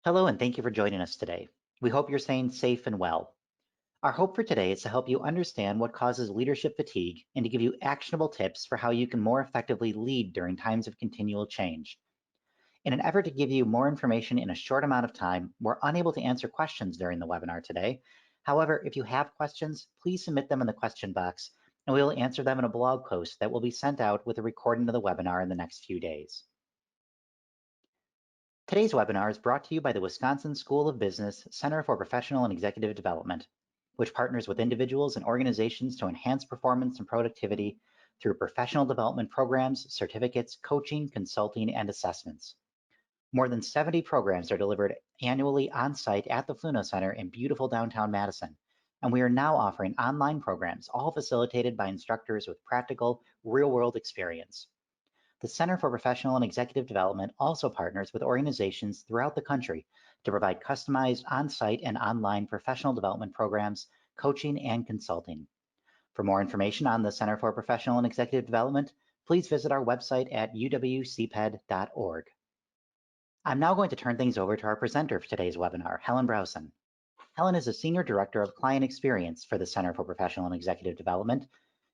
Hello, and thank you for joining us today. We hope you're staying safe and well. Our hope for today is to help you understand what causes leadership fatigue and to give you actionable tips for how you can more effectively lead during times of continual change. In an effort to give you more information in a short amount of time, we're unable to answer questions during the webinar today. However, if you have questions, please submit them in the question box, and we will answer them in a blog post that will be sent out with a recording of the webinar in the next few days. Today's webinar is brought to you by the Wisconsin School of Business Center for Professional and Executive Development, which partners with individuals and organizations to enhance performance and productivity through professional development programs, certificates, coaching, consulting, and assessments. More than 70 programs are delivered annually on-site at the Fluno Center in beautiful downtown Madison, and we are now offering online programs, all facilitated by instructors with practical, real-world experience. The Center for Professional and Executive Development also partners with organizations throughout the country to provide customized on-site and online professional development programs, coaching, and consulting. For more information on the Center for Professional and Executive Development, please visit our website at uwcped.org. I'm now going to turn things over to our presenter for today's webinar, Helen Browson. Helen is a Senior Director of Client Experience for the Center for Professional and Executive Development.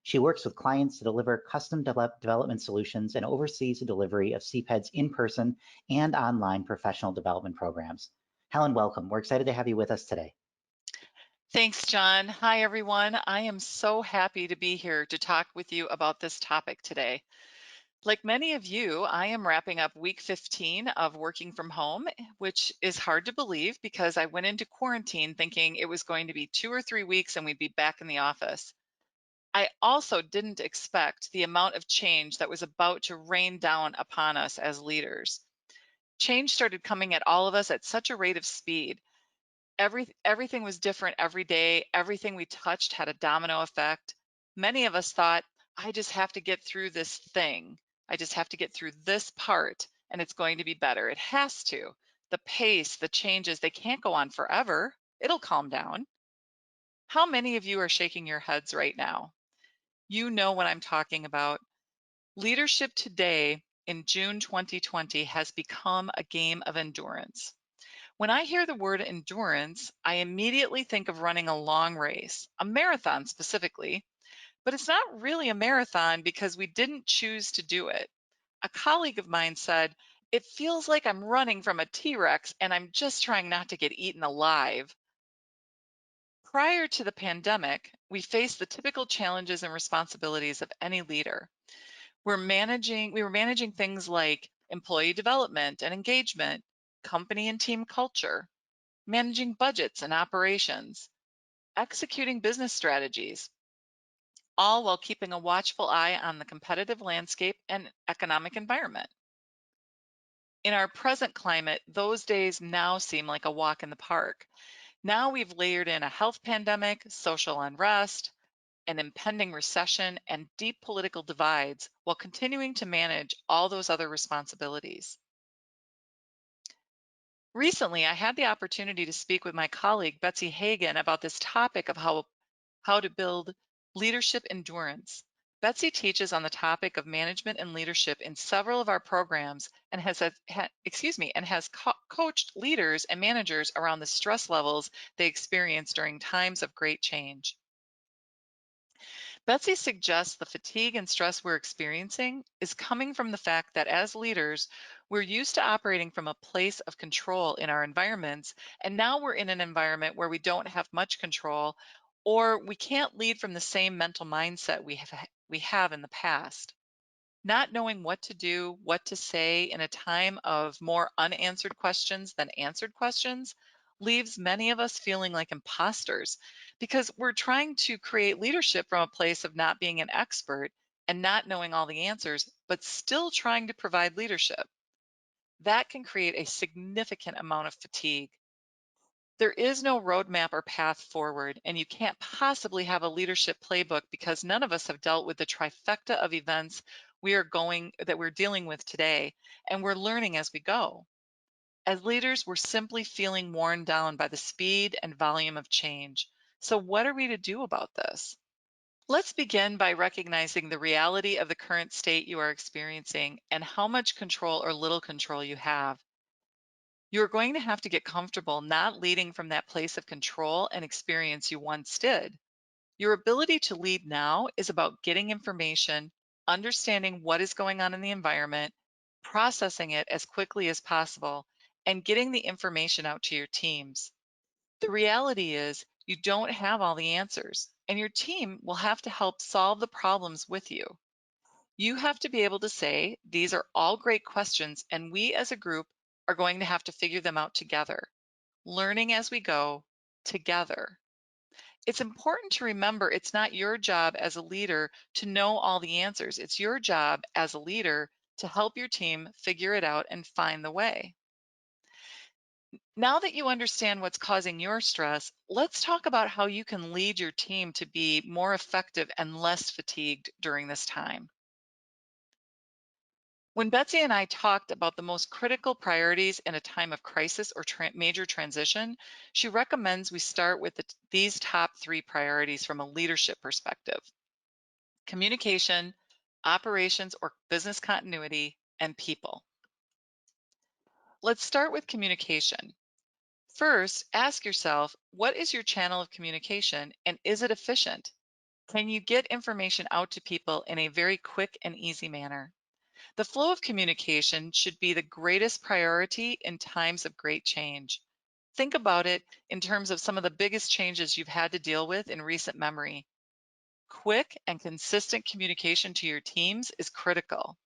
She works with clients to deliver custom development solutions and oversees the delivery of CPED's in-person and online professional development programs. Helen, welcome. We're excited to have you with us today. Thanks, John. Hi, everyone. I am so happy to be here to talk with you about this topic today. Like many of you, I am wrapping up week 15 of working from home, which is hard to believe because I went into quarantine thinking it was going to be 2 or 3 weeks and we'd be back in the office. I also didn't expect the amount of change that was about to rain down upon us as leaders. Change started coming at all of us at such a rate of speed. Everything was different every day. Everything we touched had a domino effect. Many of us thought, I just have to get through this thing. I just have to get through this part and it's going to be better. It has to. The pace, the changes, they can't go on forever. It'll calm down. How many of you are shaking your heads right now? You know what I'm talking about. Leadership today in June 2020 has become a game of endurance. When I hear the word endurance, I immediately think of running a long race, a marathon specifically, but it's not really a marathon because we didn't choose to do it. A colleague of mine said, "It feels like I'm running from a T-Rex and I'm just trying not to get eaten alive." Prior to the pandemic, we faced the typical challenges and responsibilities of any leader. We were managing things like employee development and engagement, company and team culture, managing budgets and operations, executing business strategies, all while keeping a watchful eye on the competitive landscape and economic environment. In our present climate, those days now seem like a walk in the park. Now we've layered in a health pandemic, social unrest, an impending recession, and deep political divides while continuing to manage all those other responsibilities. Recently, I had the opportunity to speak with my colleague, Betsy Hagan, about this topic of how to build leadership endurance. Betsy teaches on the topic of management and leadership in several of our programs and has coached leaders and managers around the stress levels they experience during times of great change. Betsy suggests the fatigue and stress we're experiencing is coming from the fact that as leaders, we're used to operating from a place of control in our environments, and now we're in an environment where we don't have much control, or we can't lead from the same mental mindset we have in the past. Not knowing what to do, what to say in a time of more unanswered questions than answered questions leaves many of us feeling like imposters because we're trying to create leadership from a place of not being an expert and not knowing all the answers, but still trying to provide leadership. That can create a significant amount of fatigue. There is no roadmap or path forward, and you can't possibly have a leadership playbook because none of us have dealt with the trifecta of events that we're dealing with today, and we're learning as we go. As leaders, we're simply feeling worn down by the speed and volume of change. So what are we to do about this? Let's begin by recognizing the reality of the current state you are experiencing and how much control or little control you have. You're going to have to get comfortable not leading from that place of control and experience you once did. Your ability to lead now is about getting information, understanding what is going on in the environment, processing it as quickly as possible, and getting the information out to your teams. The reality is, you don't have all the answers, and your team will have to help solve the problems with you. You have to be able to say, these are all great questions, and we as a group are going to have to figure them out together, learning as we go together. It's important to remember it's not your job as a leader to know all the answers. It's your job as a leader to help your team figure it out and find the way. Now that you understand what's causing your stress, let's talk about how you can lead your team to be more effective and less fatigued during this time. When Betsy and I talked about the most critical priorities in a time of crisis or major transition, she recommends we start with these top 3 priorities from a leadership perspective: communication, operations or business continuity, and people. Let's start with communication. First, ask yourself, what is your channel of communication and is it efficient? Can you get information out to people in a very quick and easy manner? The flow of communication should be the greatest priority in times of great change. Think about it in terms of some of the biggest changes you've had to deal with in recent memory. Quick and consistent communication to your teams is critical.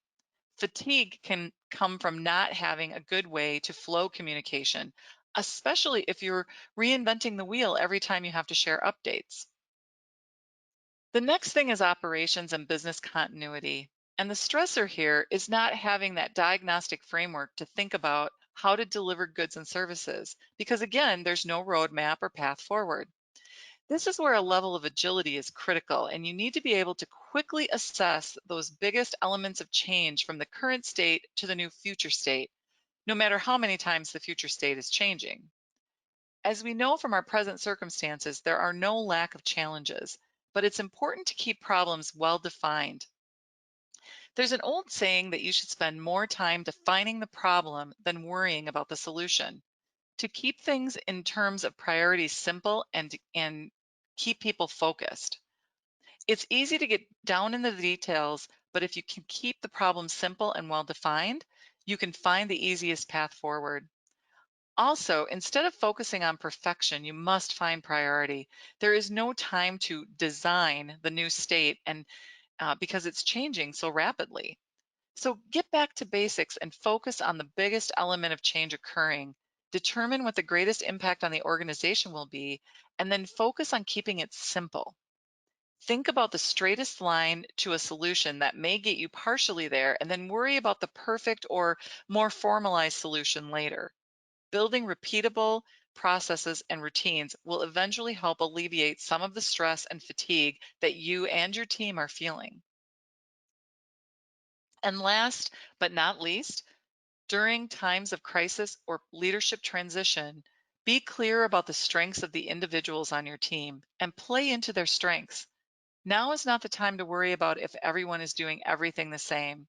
Fatigue can come from not having a good way to flow communication, especially if you're reinventing the wheel every time you have to share updates. The next thing is operations and business continuity. And the stressor here is not having that diagnostic framework to think about how to deliver goods and services, because again, there's no roadmap or path forward. This is where a level of agility is critical, and you need to be able to quickly assess those biggest elements of change from the current state to the new future state, no matter how many times the future state is changing. As we know from our present circumstances, there are no lack of challenges, but it's important to keep problems well defined. There's an old saying that you should spend more time defining the problem than worrying about the solution. To keep things in terms of priorities simple and keep people focused. It's easy to get down in the details, but if you can keep the problem simple and well defined, you can find the easiest path forward. Also, instead of focusing on perfection, you must find priority. There is no time to design the new state and because it's changing so rapidly. So get back to basics and focus on the biggest element of change occurring. Determine what the greatest impact on the organization will be, and then focus on keeping it simple. Think about the straightest line to a solution that may get you partially there, and then worry about the perfect or more formalized solution later. Building repeatable processes and routines will eventually help alleviate some of the stress and fatigue that you and your team are feeling. And last but not least, during times of crisis or leadership transition, be clear about the strengths of the individuals on your team and play into their strengths. Now is not the time to worry about if everyone is doing everything the same.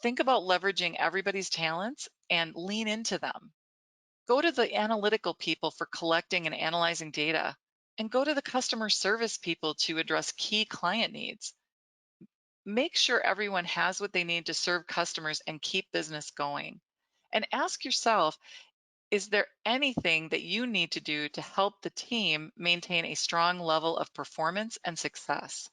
Think about leveraging everybody's talents and lean into them. Go to the analytical people for collecting and analyzing data, and go to the customer service people to address key client needs. Make sure everyone has what they need to serve customers and keep business going. And ask yourself, is there anything that you need to do to help the team maintain a strong level of performance and success?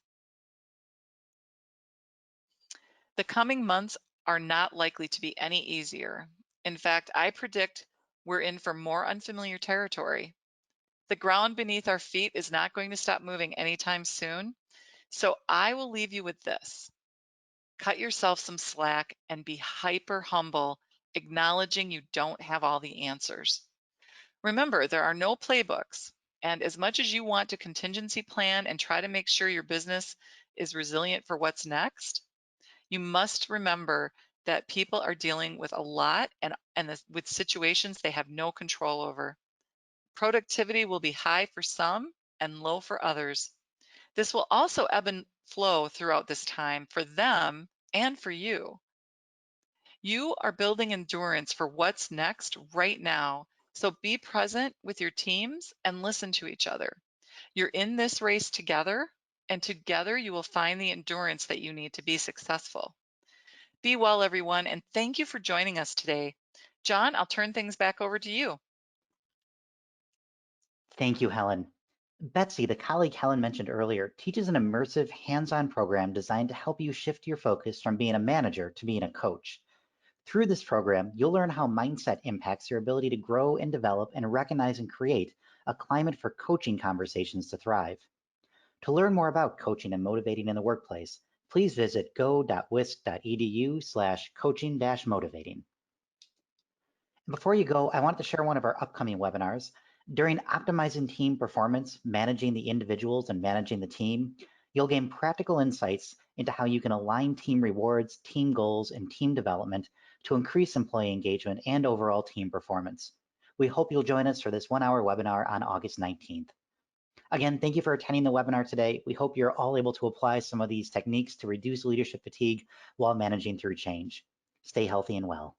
The coming months are not likely to be any easier. In fact, I predict we're in for more unfamiliar territory. The ground beneath our feet is not going to stop moving anytime soon. So I will leave you with this. Cut yourself some slack and be hyper humble, acknowledging you don't have all the answers. Remember, there are no playbooks. And as much as you want to contingency plan and try to make sure your business is resilient for what's next, you must remember that people are dealing with a lot and with situations they have no control over. Productivity will be high for some and low for others. This will also ebb and flow throughout this time for them and for you. You are building endurance for what's next right now. So be present with your teams and listen to each other. You're in this race together, and together you will find the endurance that you need to be successful. Be well, everyone, and thank you for joining us today. John, I'll turn things back over to you. Thank you, Helen. Betsy, the colleague Helen mentioned earlier, teaches an immersive hands-on program designed to help you shift your focus from being a manager to being a coach. Through this program, you'll learn how mindset impacts your ability to grow and develop and recognize and create a climate for coaching conversations to thrive. To learn more about coaching and motivating in the workplace, please visit go.wisc.edu/coaching-motivating. Before you go, I wanted to share one of our upcoming webinars. During Optimizing Team Performance, Managing the Individuals and Managing the Team, you'll gain practical insights into how you can align team rewards, team goals, and team development to increase employee engagement and overall team performance. We hope you'll join us for this 1-hour webinar on August 19th. Again, thank you for attending the webinar today. We hope you're all able to apply some of these techniques to reduce leadership fatigue while managing through change. Stay healthy and well.